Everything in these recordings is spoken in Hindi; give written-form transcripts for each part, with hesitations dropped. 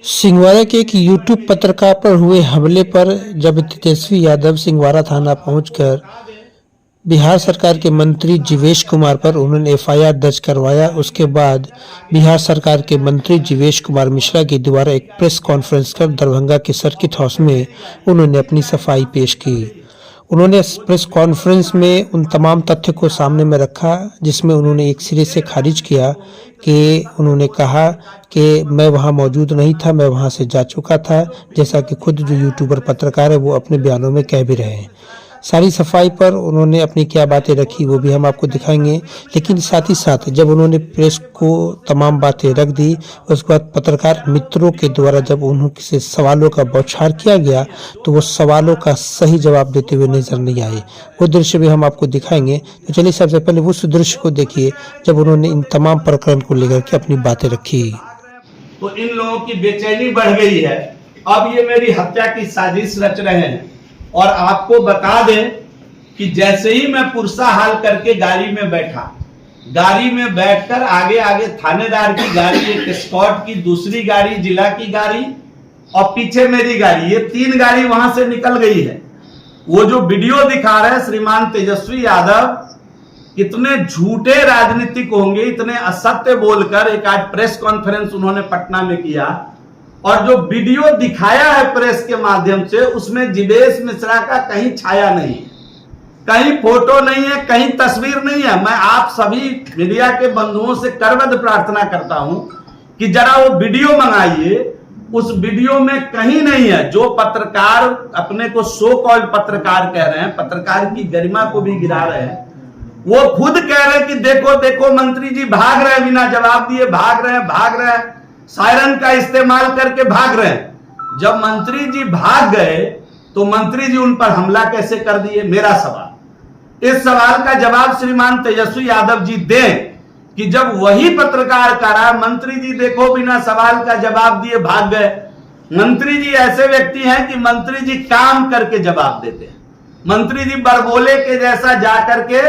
सिंहवाड़ा के एक यूट्यूब पत्रकार पर हुए हमले पर जब तेजस्वी यादव सिंहवाड़ा थाना पहुंचकर बिहार सरकार के मंत्री जीवेश कुमार पर उन्होंने एफआईआर दर्ज करवाया, उसके बाद बिहार सरकार के मंत्री जीवेश कुमार मिश्रा के द्वारा एक प्रेस कॉन्फ्रेंस कर दरभंगा के सर्किट हाउस में उन्होंने अपनी सफाई पेश की। उन्होंने प्रेस कॉन्फ्रेंस में उन तमाम तथ्यों को सामने में रखा जिसमें उन्होंने एक सिरे से खारिज किया कि उन्होंने कहा कि मैं वहां मौजूद नहीं था, मैं वहां से जा चुका था, जैसा कि खुद जो यूट्यूबर पत्रकार है वो अपने बयानों में कह भी रहे हैं। सारी सफाई पर उन्होंने अपनी क्या बातें रखी वो भी हम आपको दिखाएंगे, लेकिन साथ ही साथ जब उन्होंने प्रेस को तमाम बातें रख दी, उसके बाद पत्रकार मित्रों के द्वारा जब उनसे सवालों का बौछार किया गया तो वो सवालों का सही जवाब देते हुए नजर नहीं आए। वो दृश्य भी हम आपको दिखाएंगे। तो चलिए सबसे पहले उस दृश्य को देखिए जब उन्होंने इन तमाम प्रकरण को लेकर के अपनी बातें रखी। तो इन लोगों की बेचैनी बढ़ गई है। अब ये मेरी हत्या की साजिश रच रहे हैं। और आपको बता दें कि जैसे ही मैं पुरसा हाल करके गाड़ी में बैठा, गाड़ी में बैठकर आगे आगे थानेदार की गाड़ी, एक स्कॉट की दूसरी गाड़ी, जिला की गाड़ी और पीछे मेरी गाड़ी, ये 3 गाड़ी वहां से निकल गई है। वो जो वीडियो दिखा रहे हैं श्रीमान तेजस्वी यादव, कितने झूठे राजनीतिक होंगे, इतने असत्य बोलकर एक आज प्रेस कॉन्फ्रेंस उन्होंने पटना में किया और जो वीडियो दिखाया है प्रेस के माध्यम से उसमें जीवेश मिश्रा का कहीं छाया नहीं है, कहीं फोटो नहीं है, कहीं तस्वीर नहीं है। मैं आप सभी मीडिया के बंधुओं से करबद्ध प्रार्थना करता हूं कि जरा वो वीडियो मंगाइए, उस वीडियो में कहीं नहीं है। जो पत्रकार अपने को सो कॉल्ड पत्रकार कह रहे हैं, पत्रकार की गरिमा को भी गिरा रहे हैं, वो खुद कह रहे हैं कि देखो देखो मंत्री जी भाग रहे हैं, बिना जवाब दिए भाग रहे हैं, सायरन का इस्तेमाल करके भाग रहे हैं। जब मंत्री जी भाग गए तो मंत्री जी उन पर हमला कैसे कर दिए? मेरा सवाल, इस सवाल का जवाब श्रीमान तेजस्वी यादव जी दें कि जब वही पत्रकार कहा मंत्री जी देखो बिना सवाल का जवाब दिए भाग गए। मंत्री जी ऐसे व्यक्ति हैं कि मंत्री जी काम करके जवाब देते हैं। मंत्री जी बरबोले के जैसा जाकर के,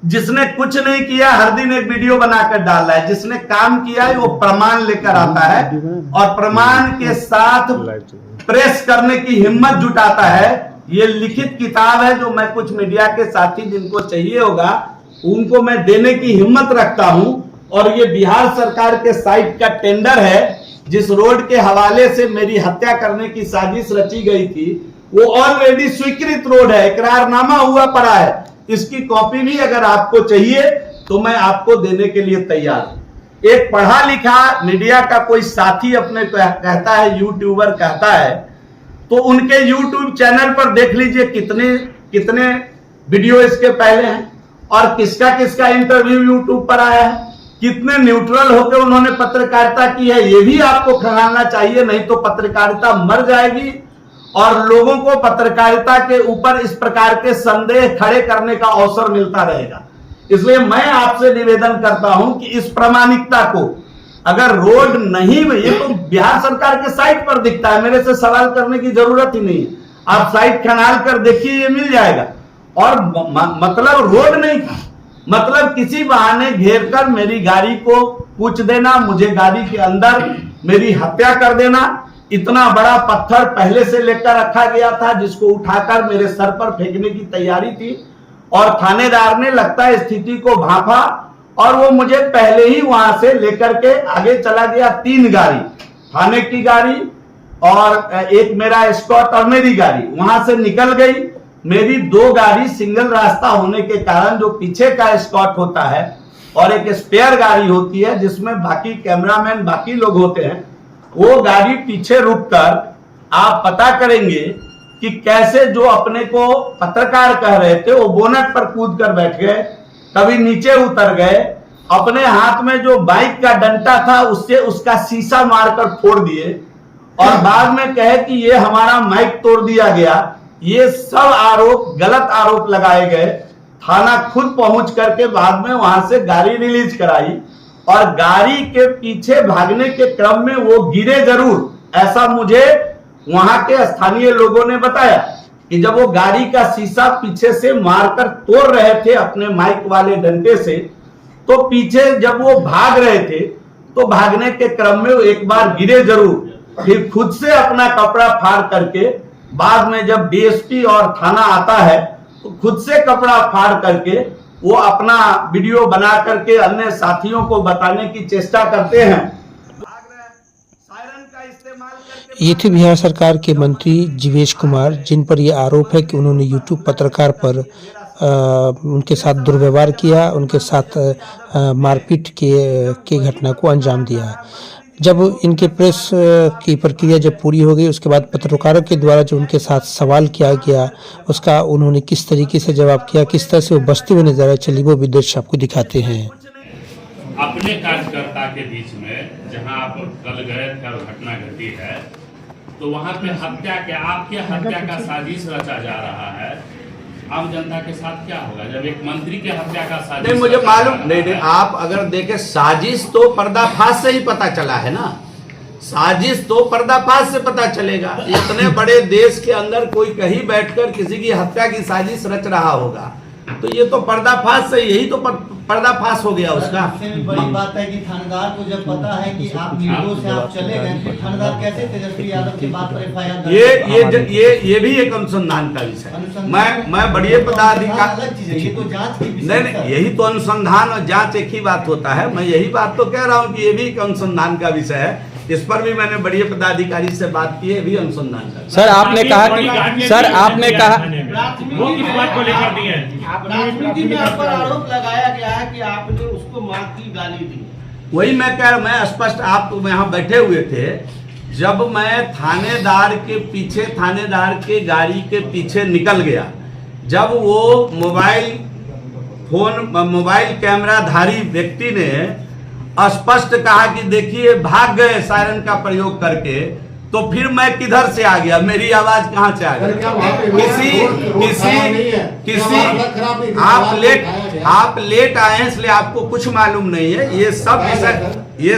जिसने कुछ नहीं किया हर दिन एक वीडियो बनाकर डाल रहा है, जिसने काम किया है वो प्रमाण लेकर आता है और प्रमाण के साथ प्रेस करने की हिम्मत जुटाता है। ये लिखित किताब है जो मैं कुछ मीडिया के साथी जिनको चाहिए होगा उनको मैं देने की हिम्मत रखता हूं। और ये बिहार सरकार के साइट का टेंडर है जिस रोड के हवाले से मेरी हत्या करने की साजिश रची गई थी, वो ऑलरेडी स्वीकृत रोड है, इकरारनामा हुआ पड़ा है। इसकी कॉपी भी अगर आपको चाहिए तो मैं आपको देने के लिए तैयार हूं। एक पढ़ा लिखा मीडिया का कोई साथी अपने कहता है, यूट्यूबर कहता है, तो उनके यूट्यूब चैनल पर देख लीजिए कितने वीडियो इसके पहले हैं और किसका किसका इंटरव्यू यूट्यूब पर आया है, कितने न्यूट्रल होकर उन्होंने पत्रकारिता की है। ये भी आपको खंगालना चाहिए, नहीं तो पत्रकारिता मर जाएगी और लोगों को पत्रकारिता के ऊपर इस प्रकार के संदेह खड़े करने का अवसर मिलता रहेगा। इसलिए मैं आपसे निवेदन करता हूं कि इस प्रामाणिकता को, अगर रोड नहीं, ये तो बिहार सरकार के साइट पर दिखता है, मेरे से सवाल करने की जरूरत ही नहीं है। आप साइट खंगाल कर देखिए, ये मिल जाएगा। और मतलब रोड नहीं था, मतलब किसी बहाने घेर कर मेरी गाड़ी को पूछ देना, मुझे गाड़ी के अंदर मेरी हत्या कर देना। इतना बड़ा पत्थर पहले से लेकर रखा गया था जिसको उठाकर मेरे सर पर फेंकने की तैयारी थी और थानेदार ने लगता है स्थिति को भांपा और वो मुझे पहले ही वहां से लेकर के आगे चला गया। 3 गाड़ी, थाने की गाड़ी और एक मेरा स्कॉट और मेरी गाड़ी वहां से निकल गई। मेरी 2 गाड़ी सिंगल रास्ता होने के कारण जो पीछे का स्कॉट होता है और एक स्पेयर गाड़ी होती है जिसमें बाकी कैमरामैन बाकी लोग होते हैं, वो गाड़ी पीछे रुककर आप पता करेंगे कि कैसे जो अपने को पत्रकार कह रहे थे वो बोनट पर कूद कर बैठ गए, कभी नीचे उतर गए, अपने हाथ में जो बाइक का डंडा था उससे उसका शीशा मारकर फोड़ दिए और बाद में कहे कि ये हमारा माइक तोड़ दिया गया। ये सब आरोप, गलत आरोप लगाए गए। थाना खुद पहुंच करके बाद में वहां से गाड़ी रिलीज कराई और गाड़ी के पीछे भागने के क्रम में वो गिरे जरूर, ऐसा मुझे वहां के स्थानीय लोगों ने बताया कि जब वो गाड़ी का शीशा पीछे से मारकर तोड़ रहे थे अपने माइक वाले डंडे से, तो पीछे जब वो भाग रहे थे तो भागने के क्रम में वो एक बार गिरे जरूर फिर खुद से अपना कपड़ा फाड़ करके बाद में जब डीएसपी और थाना आता है तो खुद से कपड़ा फाड़ करके वो अपना वीडियो बना करके अन्य साथियों को बताने की चेष्टा करते हैं। सायरन का इस्तेमाल करके ये थे बिहार सरकार के मंत्री जीवेश कुमार, जिन पर यह आरोप है कि उन्होंने यूट्यूब पत्रकार पर उनके साथ दुर्व्यवहार किया, उनके साथ मारपीट के घटना को अंजाम दिया। जब इनके प्रेस की प्रक्रिया जब पूरी हो गई, उसके बाद पत्रकारों के द्वारा जो उनके साथ सवाल किया गया, उसका उन्होंने किस तरीके से जवाब किया, किस तरह से वो बचते हुए नजर आए, चलिए वो दृश्य आपको दिखाते हैं। अपने कार्यकर्ता के बीच में जहां आप कल गए थे और घटना घटी है, तो वहां पे आपके हत्या का साजिश रचा जा रहा है। आम जनता के साथ क्या होगा जब एक मंत्री के हत्या का साजिश? नहीं, मुझे मालूम नहीं, आप अगर देखें साजिश तो पर्दाफाश से ही पता चला है ना, साजिश तो पर्दाफाश से पता चलेगा। इतने बड़े देश के अंदर कोई कहीं बैठकर किसी की हत्या की साजिश रच रहा होगा, तो ये तो पर्दाफाश से, यही तो पर्दाफाश हो गया उसका। सबसे बड़ी बात है कि थानेदार को जब पता है कि आप वीडियो से आप चले गए, फिर थानेदार कैसे तेजस्वी यादव की बात पर एफआईआर? ये भी एक अनुसंधान का विषय है। मैं बड़े पदाधिकारी, अलग चीज है, ये तो जांच की विषय नहीं, यही तो अनुसंधान और जांच एक ही बात होता है। मैं यही बात तो कह रहा हूँ कि ये भी एक अनुसंधान का विषय है। इस पर भी मैंने बड़े पदाधिकारी से बात की है, भी अनुसंधान का। सर आपने कहा वो किस बात को लेकर दिए हैं? राजनीति में आप पर आरोप लगाया गया है कि आपने उसको मां की गाली दी। वही मैं कह रहा, मैं स्पष्ट, आप यहाँ बैठे हुए थे, जब मैं थानेदार के पीछे, थानेदार के गाड़ी के पीछे निकल गया, जब वो मोबाइल कैमराधारी व्यक्ति ने स्पष्ट कहा कि देखिए भाग गए सायरन का प्रयोग करके, तो फिर मैं किधर से आ गया, मेरी आवाज कहां से आ गई? आप लेट आए हैं इसलिए आपको कुछ मालूम नहीं है। ये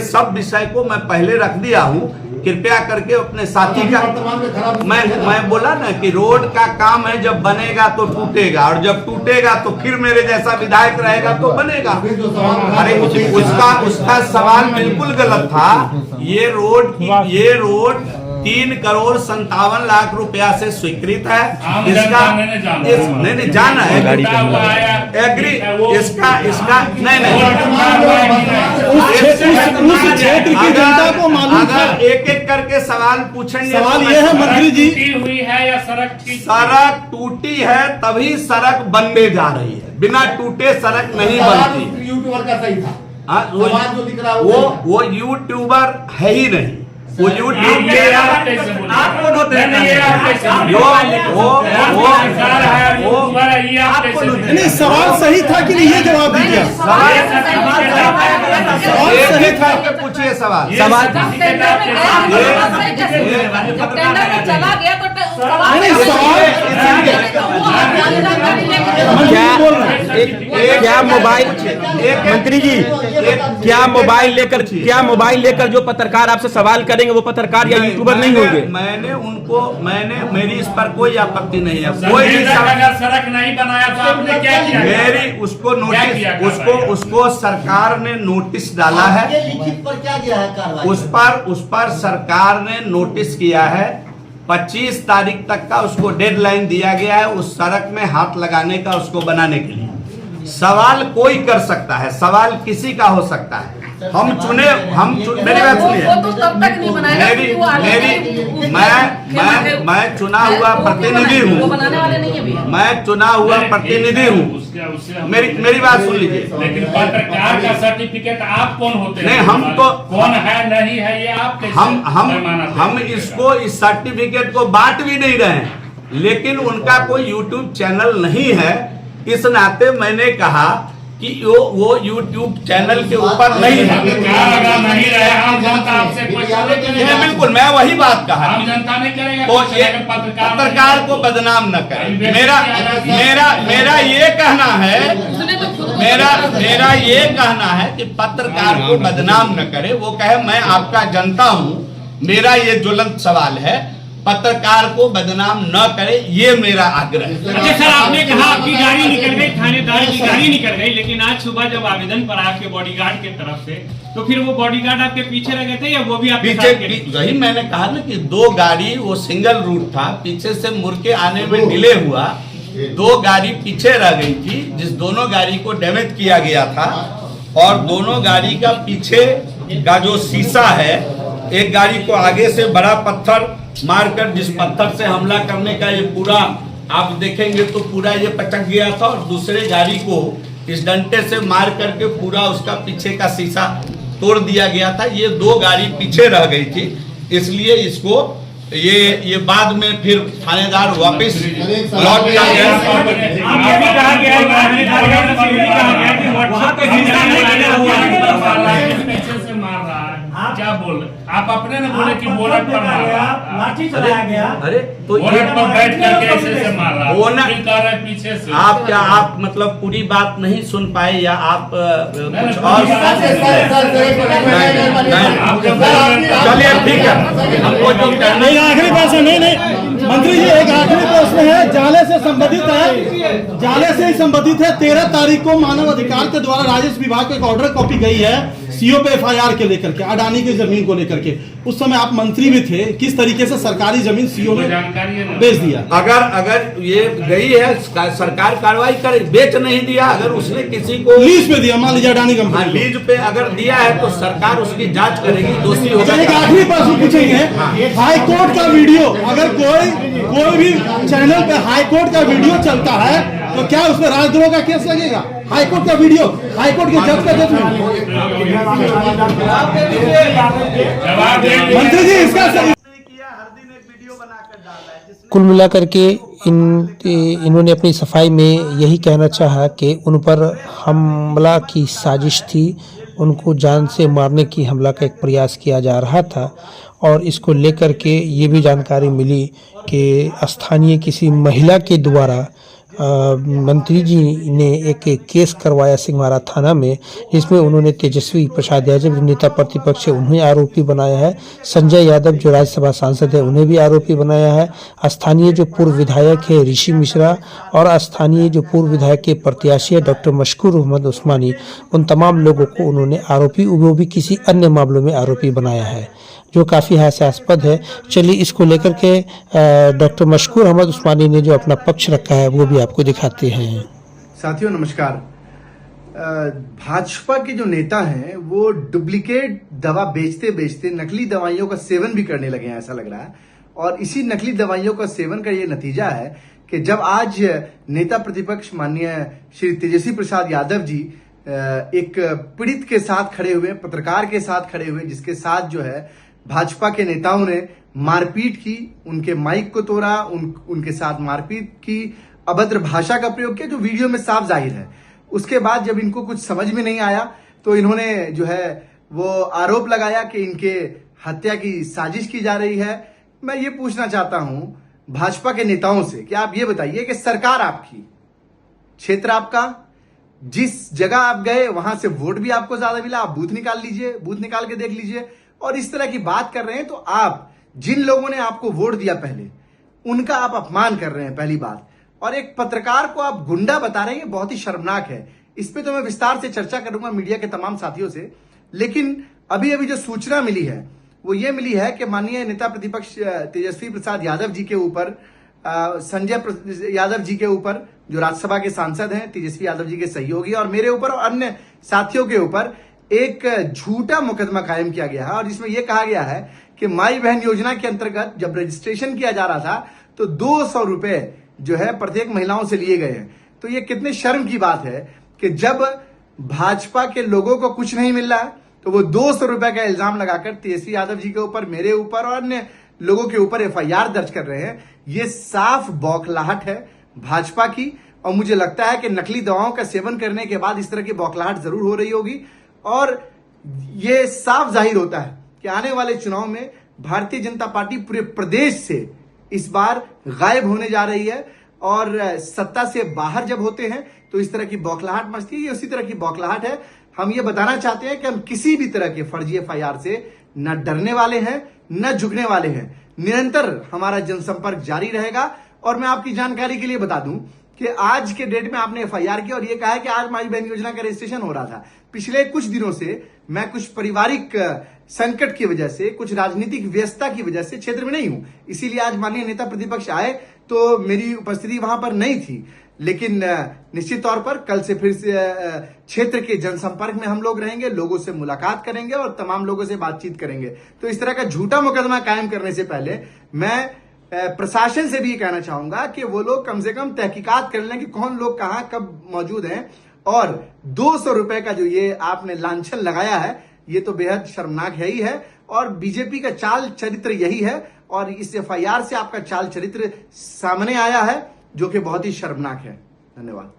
सब विषय को मैं पहले रख दिया हूं। कृपया करके अपने साथी का, मैं बोला ना कि रोड का काम है, जब बनेगा तो टूटेगा, और जब टूटेगा तो फिर मेरे जैसा विधायक रहेगा तो बनेगा। अरे उसका सवाल बिल्कुल गलत था। ये रोड 3,57,00,000 रुपया से स्वीकृत है। इसका नहीं जाना है, एग्री, इसका नहीं अगर एक एक करके सवाल पूछेंगे। सवाल ये है मंत्री जी, हुई है या सड़क टूटी है तभी सड़क बनने जा रही है, बिना टूटे सड़क नहीं बनती। यूट्यूबर का सही था, वो यूट्यूबर है ही नहीं, वो यूट्यूब के नहीं सवाल सही था कि नहीं, ये जवाब दीजिए। सही था, पूछिए सवाल। चला गया तो क्या मोबाइल, मंत्री जी क्या मोबाइल लेकर जो पत्रकार आपसे सवाल करेंगे वो पत्रकार या यूट्यूबर नहीं होंगे? मैंने मेरी इस पर कोई आपत्ति नहीं है। कोई सड़क नहीं बनाया तो आपने क्या किया? मेरी उसको सरकार ने नोटिस डाला है। लिखित पर क्या किया है कार्रवाई? उस पर सरकार ने नोटिस किया है। 25 तारीख तक का उसको डेडलाइन दिया गया है उस सड़क में हाथ लगाने का, उसको बनाने के लिए। सवाल कोई कर सकता है, सवाल किसी का हो सकता है। मेरी बात सुनिए, वो तो तब तक नहीं बनाएगा। मैं चुना हुआ प्रतिनिधि हूँ, वो बनाने वाले नहीं है भैया। मैं चुना हुआ प्रतिनिधि हूँ। मेरी बात सुन लीजिए। लेकिन पत्रकार का सर्टिफिकेट आप कौन होते हैं? नहीं, हम तो कौन है नहीं है ये आप कैसे हम इसको इस सर्टिफिकेट को बांट भी नहीं रहे हैं, लेकिन उनका कोई यूट्यूब चैनल नहीं है, इस नाते मैंने कहा कि वो YouTube चैनल के ऊपर नहीं है। नहीं रहे, आम जनता आपसे बिल्कुल, मैं वही बात कहा। आम जनता नहीं करेगा तो ये पत्रकार को बदनाम न करें। मेरा ये कहना है, मेरा ये कहना है कि पत्रकार को बदनाम न करे। वो कहे मैं आपका जनता हूँ, मेरा ये ज्वलंत सवाल है। पत्रकार को बदनाम न करे, ये मेरा आग्रह है। अच्छा सर, आपने कहा आपकी गाड़ी निकल गई, थानेदार की गाड़ी निकल गई, लेकिन आज सुबह जब आवेदन पर आपके बॉडीगार्ड की तरफ से, तो फिर वो बॉडीगार्ड आपके पीछे रह गए थे या वो भी आपके साथ गए? वही मैंने कहा ना कि 2 गाड़ी, वो सिंगल रूट था, पीछे से मुड़ के आने में डिले हुआ, 2 गाड़ी पीछे रह गई थी, जिस दोनों गाड़ी को डैमेज किया गया था। और दोनों गाड़ी का पीछे का जो शीशा है, एक गाड़ी को आगे से बड़ा पत्थर मारकर, जिस पत्थर से हमला करने का ये पूरा आप देखेंगे तो पूरा ये पटक गया था, और दूसरे गाड़ी को इस डंडे से मार करके पूरा उसका पीछे का शीशा तोड़ दिया गया था। ये 2 गाड़ी पीछे रह गई थी, इसलिए इसको ये बाद में फिर थानेदार वापस लौट कर गया। पीछे से मार रहा है, क्या बोल रहे? आप अपने ने बोले कि बोनट पर मार रहा है, लाठी चलाया गया। अरे तो बोनट पर बैठ करके ऐसे मार रहा है, बोनट- फिर कह रहे हैं पीछे से। आप क्या, आप मतलब पूरी बात नहीं सुन पाए, या आप कुछ और? चलिए ठीक है, हमको जो करना एक आखिरी प्रश्न, नहीं मंत्री जी, एक आखिरी प्रश्न है, जाले से संबंधित है, जाले से ही संबंधित है। 13 तारीख को मानव अधिकार के द्वारा राजस्व विभाग को एक ऑर्डर कॉपी गई है सीओ पे एफआईआर के लेकर के, अडानी की जमीन को लेकर के। उस समय आप मंत्री भी थे, किस तरीके से सरकारी जमीन सीओ ने जानकारी है ना? बेच दिया? अगर ये गई है, सरकार कार्रवाई करे। बेच नहीं दिया, अगर उसने किसी को लीज पे दिया, मान लीजिए अडानी हाँ, कंपनी को। लीज पे अगर दिया है तो सरकार उसकी जांच करेगी, दोषी होगा। अच्छा, एक आखिरी प्रश्न पूछेंगे, हाई कोर्ट का वीडियो, अगर कोई भी चैनल पे हाई कोर्ट का वीडियो चलता है तो क्या उसमें राजद्रोह का केस लगेगा? हाई कोर्ट का वीडियो, हाई कोर्ट के जज का जजमेंट। मंत्री जी, इसका कुल मिलाकर के इन्होंने अपनी सफाई में यही कहना चाहा कि उन पर हमला की साजिश थी, उनको जान से मारने की हमला का एक प्रयास किया जा रहा था। और इसको लेकर के ये भी जानकारी मिली कि स्थानीय किसी महिला के द्वारा मंत्री जी ने एक केस करवाया सिंघवारा थाना में, जिसमें उन्होंने तेजस्वी प्रसाद यादव जो नेता प्रतिपक्ष है उन्हें आरोपी बनाया है, संजय यादव जो राज्यसभा सांसद है उन्हें भी आरोपी बनाया है, स्थानीय जो पूर्व विधायक है ऋषि मिश्रा और स्थानीय जो पूर्व विधायक के प्रत्याशी है डॉक्टर मशकूर मोहम्मद उस्मानी, उन तमाम लोगों को उन्होंने आरोपी, वो भी किसी अन्य मामलों में आरोपी बनाया है, जो काफ़ी हास्यास्पद है। चलिए इसको लेकर के डॉक्टर मशकूर अहमद उस्मानी ने जो अपना पक्ष रखा है वो भी आपको दिखाते हैं। साथियों नमस्कार। भाजपा के जो नेता हैं वो डुप्लीकेट दवा बेचते बेचते नकली दवाइयों का सेवन भी करने लगे हैं, ऐसा लग रहा है। और इसी नकली दवाइयों का सेवन का ये नतीजा है कि जब आज नेता प्रतिपक्ष माननीय श्री तेजस्वी प्रसाद यादव जी एक पीड़ित के साथ खड़े हुए, पत्रकार के साथ खड़े हुए, जिसके साथ जो है भाजपा के नेताओं ने मारपीट की, उनके माइक को तोड़ा, उनके साथ मारपीट की, अभद्र भाषा का प्रयोग किया, जो वीडियो में साफ जाहिर है। उसके बाद जब इनको कुछ समझ में नहीं आया तो इन्होंने जो है वो आरोप लगाया कि इनके हत्या की साजिश की जा रही है। मैं ये पूछना चाहता हूं भाजपा के नेताओं से कि आप ये बताइए कि सरकार आपकी, क्षेत्र आपका, जिस जगह आप गए वहां से वोट भी आपको ज्यादा मिला, आप बूथ निकाल लीजिए, बूथ निकाल के देख लीजिए, और इस तरह की बात कर रहे हैं तो आप जिन लोगों ने आपको वोट दिया पहले, उनका आप अपमान कर रहे हैं, पहली बात। और एक पत्रकार को आप गुंडा बता रहे हैं, ये बहुत ही शर्मनाक है। इस पे तो मैं विस्तार से चर्चा करूंगा मीडिया के तमाम साथियों से, लेकिन अभी अभी जो सूचना मिली है वो ये मिली है कि माननीय नेता प्रतिपक्ष तेजस्वी प्रसाद यादव जी के ऊपर, संजय यादव जी के ऊपर जो राज्यसभा के सांसद हैं, तेजस्वी यादव जी के सहयोगी, और मेरे ऊपर और अन्य साथियों के ऊपर एक झूठा मुकदमा कायम किया गया है। और जिसमें यह कहा गया है कि माई बहन योजना के अंतर्गत जब रजिस्ट्रेशन किया जा रहा था तो 200 रुपए जो है प्रत्येक महिलाओं से लिए गए हैं। तो ये कितने शर्म की बात है कि जब भाजपा के लोगों को कुछ नहीं मिल रहा है तो वो 200 रुपए का इल्जाम लगाकर तेजस्वी यादव जी के ऊपर, मेरे ऊपर और अन्य लोगों के ऊपर एफआईआर दर्ज कर रहे हैं। ये साफ बौखलाहट है भाजपा की, और मुझे लगता है कि नकली दवाओं का सेवन करने के बाद इस तरह की बौखलाहट जरूर हो रही होगी। और ये साफ जाहिर होता है कि आने वाले चुनाव में भारतीय जनता पार्टी पूरे प्रदेश से इस बार गायब होने जा रही है, और सत्ता से बाहर जब होते हैं तो इस तरह की बौखलाहट मचती है। ये उसी तरह की बौखलाहट है। हम ये बताना चाहते हैं कि हम किसी भी तरह के फर्जी FIR से न डरने वाले हैं न झुकने वाले हैं। निरंतर हमारा जनसंपर्क जारी रहेगा। और मैं आपकी जानकारी के लिए बता दूं कि आज के डेट में आपने FIR किया और ये कहा है कि आज माई बहन योजना का रजिस्ट्रेशन हो रहा था। पिछले कुछ दिनों से मैं कुछ पारिवारिक संकट की वजह से, कुछ राजनीतिक व्यस्तता की वजह से क्षेत्र में नहीं हूं, इसीलिए आज माननीय नेता प्रतिपक्ष आए तो मेरी उपस्थिति वहां पर नहीं थी। लेकिन निश्चित तौर पर कल से फिर से क्षेत्र के जनसंपर्क में हम लोग रहेंगे, लोगों से मुलाकात करेंगे और तमाम लोगों से बातचीत करेंगे। तो इस तरह का झूठा मुकदमा कायम करने से पहले मैं प्रशासन से भी ये कहना चाहूंगा कि वो लोग कम से कम तहकीकात कर लें कि कौन लोग कहां कब मौजूद हैं। और 200 रुपए का जो ये आपने लांछन लगाया है, ये तो बेहद शर्मनाक है ही है। और बीजेपी का चाल चरित्र यही है और इस FIR से आपका चाल चरित्र सामने आया है, जो कि बहुत ही शर्मनाक है। धन्यवाद।